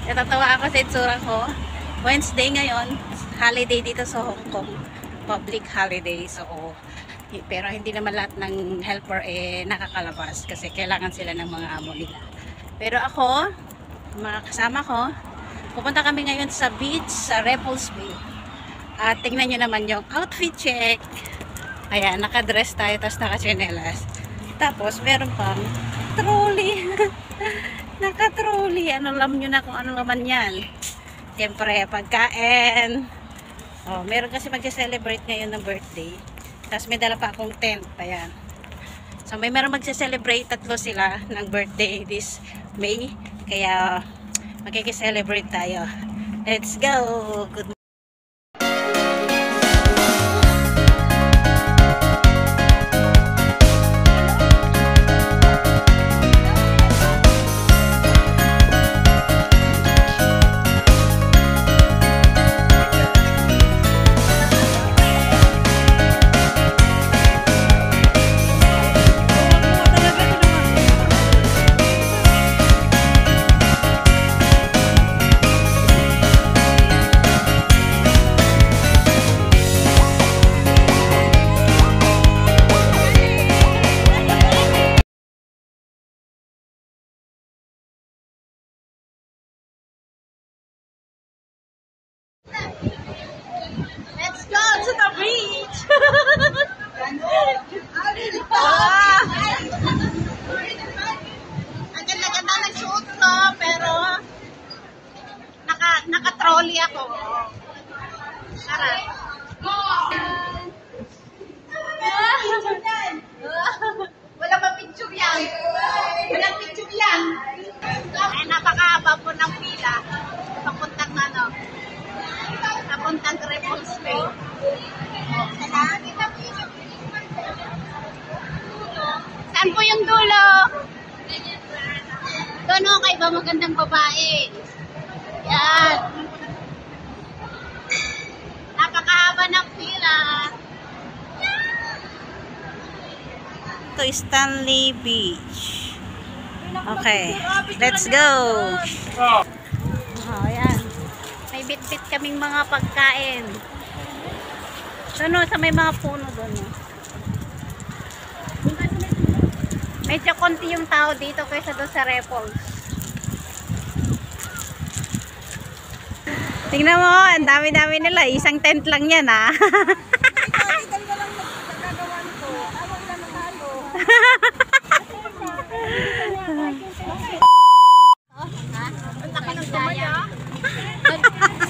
Natatawa ako sa itsura ko. Wednesday ngayon, holiday dito sa Hong Kong. Public holiday. So, pero hindi naman lahat ng helper nakakalabas kasi kailangan sila ng mga amo nila. Pero ako, mga kasama ko, pupunta kami ngayon sa beach, sa Repulse Bay. At tingnan nyo naman yung outfit check. Ayan, nakadress tayo, tapos nakachinelas. Tapos, meron pang trolley. Naka-trolley. Alam nyo na kung ano naman yan. Siyempre, pagkain. Oh, meron kasi magse-celebrate ngayon ng birthday. Tapos may dala pa akong tent. Ayan. So, meron magse-celebrate, tatlo sila ng birthday this May. Kaya, magkikiselebrate tayo. Let's go! Good morning. Let's go to the beach! Ang ganda-ganda ng suot ko, pero naka-trolley ako. Sarap. Wala pa picture yan. Walang picture yan. Ay, napakahaba po ng pila. Papuntang Repulse Bay. Saan po yung dulo? Doon o, kay ba magandang babae? Yan. Napakahaba ng pila. Ito Stanley Beach. Okay, let's go. Oh, yan. May bit-bit kaming mga pagkain. Doon sa may mga puno doon. Medyo konti yung tao dito kaysa doon sa Repulse. Tingnan mo, ang dami-dami nila. Isang tent lang yan, ha?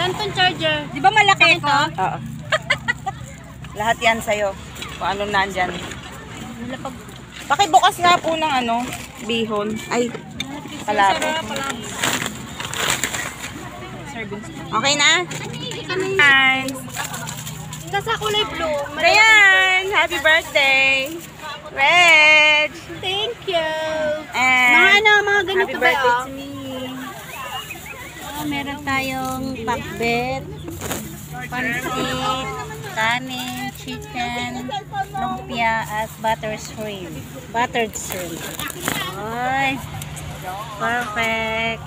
Saan tong charger? Di ba malaki ito? Oo. Lahat yan sa'yo. Kung ano nandyan. Pakibukas nga po ng ano, bihon. Ay, palabo. Okay na? Nice. Nasa kulay blue. Ayan! Happy birthday! Reg! Thank you. And Mga ganito happy ba? birthday to me. Meron tayong pakbet, pansit, kanin, chicken, lumpia, at buttered shrimp. Ay, perfect.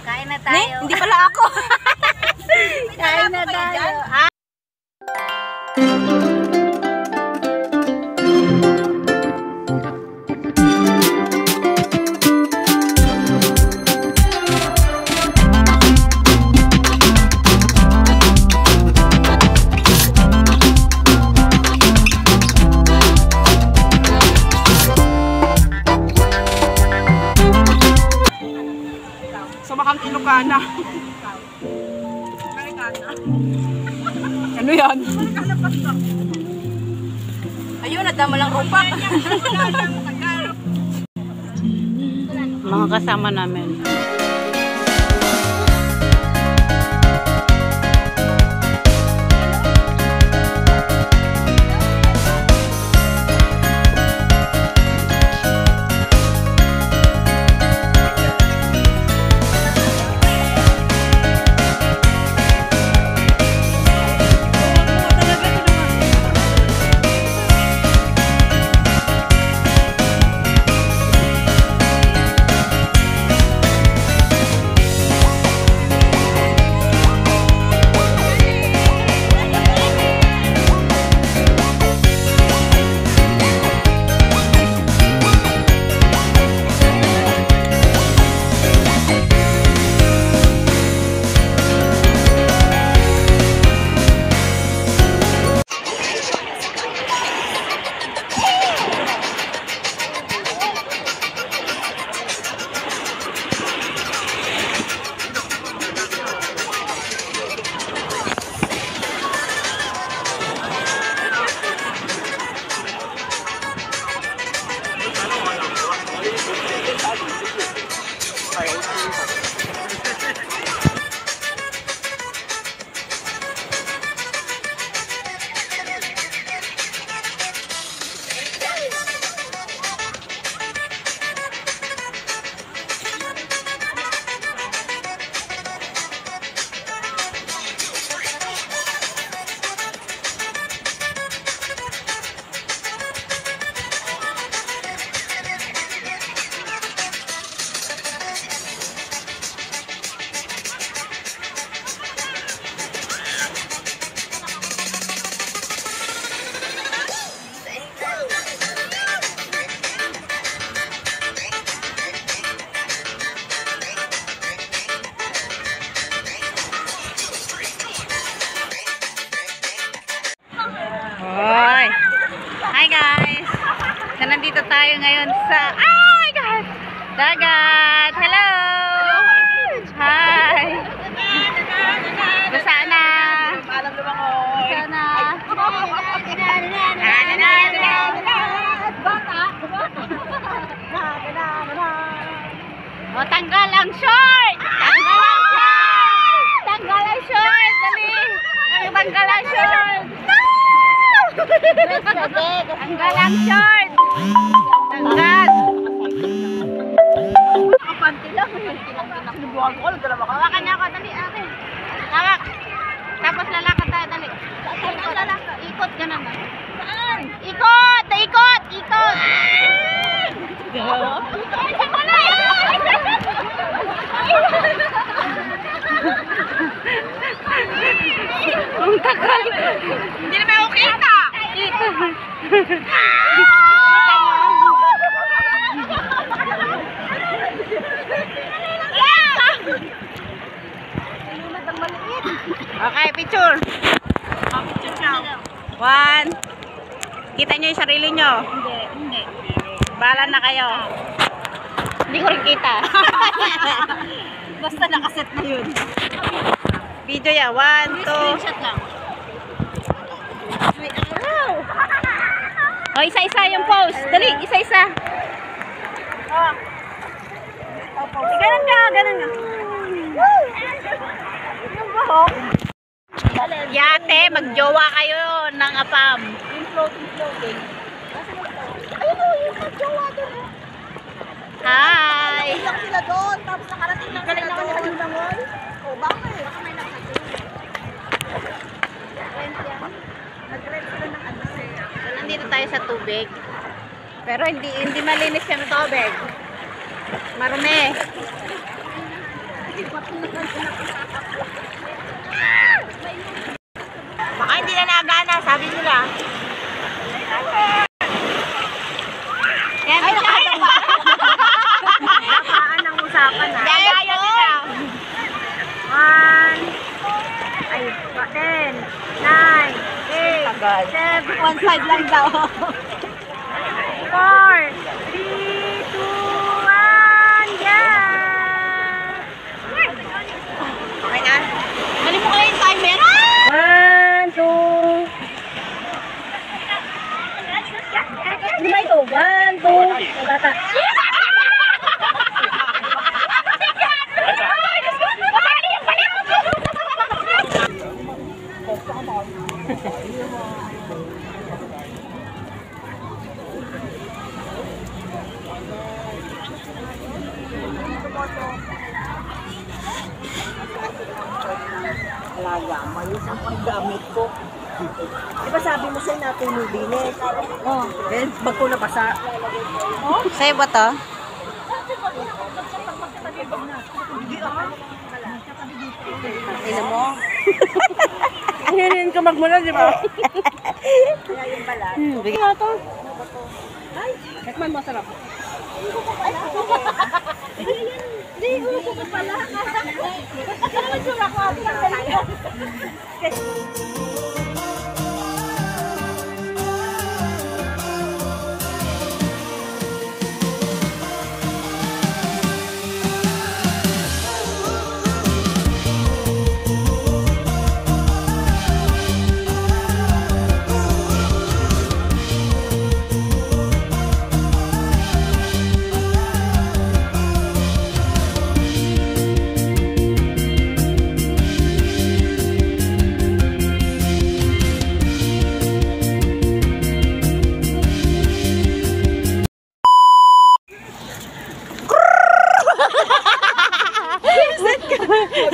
Kain na tayo. Hindi pala ako. Kain na tayo. Sumakang Ilocana. Ano yan? Ayun, nadama lang rupak. Mga kasama namin. Hoy! Hi guys! So nandito tayo ngayon sa... Oh my God! Dagat! Hello! Hi! Sana! Sana! O, tanggal ang short! Tanggal ang short! Tanggal ang short! Dali! Tanggal ang short! Tanggal ang short! Tanggal! Nakapanti lang. Hawakan niya ako. Dali, akin. Hawak. Tapos lalakad tayo. Dali. Ikot. Ganun na. Saan? Ikot! Ikot! Ikot! Ang tagal. Hindi naman ako kita. Okay, picture. One. Kita nyo yung sarili nyo? Hindi. Bahala na kayo. Hindi ko rin kita. Basta nakaset na yun. Video ya. 1, 2. Screenshot lang. O, isa-isa yung pose. Dali, isa-isa. Ganun ka. Yung bahok. Yate, magjowa kayo ng apam. Yung floating. Ayun o, yung magjowa doon. Hi! Ilang sila doon, tapos nakarating lang sila doon. O, bakit? Baka may nakasin. Nag-rent sila ng ano. So, nandito tayo sa tubig. Pero hindi malinis yung tubig. Marumi. Baka hindi na nagana, sabi nila. Yan, napaan ang usapan ha. Gaya nila. 10, 9, 8, 7, one side lang daw. 4, 3, 2, 1, yan! Okay na? Mali mo kaya yung timer? 1, 2. Hindi ba ito? 1, 2. Bata. Alaga, mayos ang paggamit ko. Diba sabi mo sa'yo natin yung bilis? Oo. Eh, bag ko nabasa. Oh? Sa'yo ba to? Tingnan mo. Hinin ka magmula, di ba? Kaya yung balat. Bigyan nga to. Ay, ekman mo, sarap. Hindi, uso ka pala. Basta naman sura ko.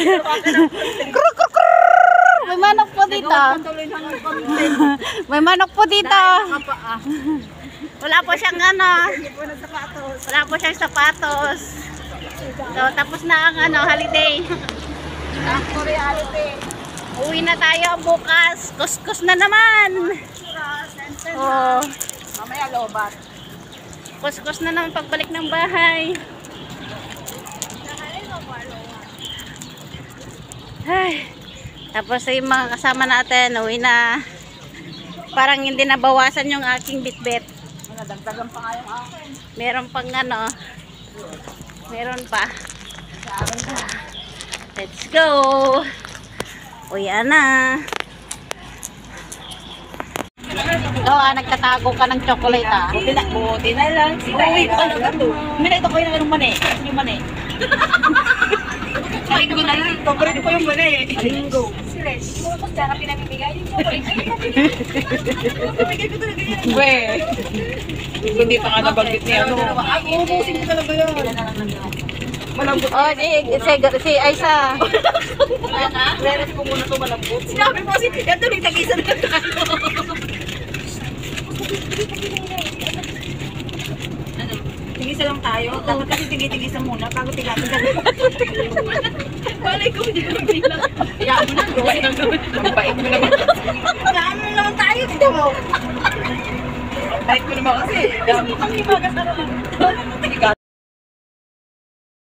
Kruk, kruk, kruk. May manok po dito. May manok po dito. Wala po siyang ano. Wala po siyang sapatos. So, tapos na ang ano, holiday. Uwi na tayo bukas. Kuskus na naman. Oh. Mamaya lobat. Kuskus na naman pagbalik ng bahay. Ay. Tapos yung mga kasama natin, uwi na. Parang hindi nabawasan yung aking bitbit. Nadagdagan pa nga yung akin. Meron pang ano. Meron pa. Let's go. Uwi na. Nagtatago ka ng chocolate Buti na lang. Uwi ko talaga to. Minito ko yung mani. Kasi yung mani. Kain ko na lang. Paborito ko yung mani. Linggo. Hindi mo kung saan pinamimigay yung chocolate. Pinamimigay ko talaga yan. We. Hindi pa nga nabanggit niya. Uubusin ko talaga yan. Malambot. Oh, si Aisa. Reres ko muna ito malambot. Sinabi mo kasi, yan tuloy tag-isa na tayo. Tigisa lang tayo. Dapat kasi tigisa muna bago tigatin ka. Balay ko dyan bilang. Hayaan mo na. Gawin lang gawin. Ang bait mo naman. Hayaan mo naman tayo. Dito mo. Ang bait mo naman kasi. Dami kang himagas na naman.